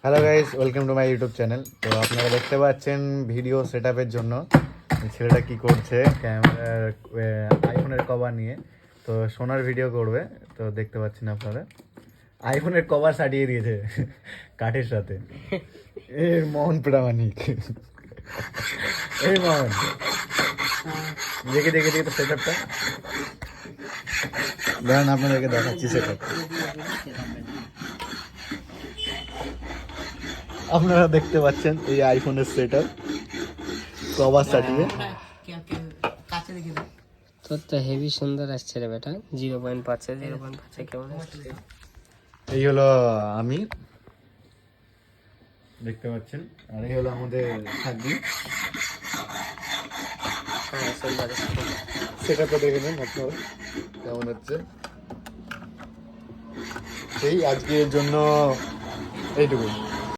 Hello guys, welcome to my YouTube channel. তো আপনারা দেখতে পাচ্ছেন ভিডিও সেটআপের জন্য ছেলেটা কি করছে ক্যামেরার আইফোনের কভার নিয়ে। তো সোনার ভিডিও করবে, তো দেখতে পাচ্ছেন আপনারা আইফোনের কভার সাটিয়ে দিয়েছে কাঠের সাথে। এর মোহন প্রামাণিক, এই মোহন দেখে দেখে দেখে তো সেটআপটা দেখেন, আপনাদেরকে দেখাচ্ছি সেটআপ। আপনারা দেখতে পাচ্ছেন এই আইফোনের সেটআপ কভার সাটিয়ে। তোর তো হেভি সুন্দর আসছে রে বেটা। 0.5 0.5 কেমন আসছে? এই হলো আমি, দেখতে পাচ্ছেন, আর এই হলো আমাদের থাকবি। হ্যাঁ সুন্দর আসছে। সেটা তো দেখে নেন আপনারা কেমন হচ্ছে। সেই আজকের জন্য এইটুকুই।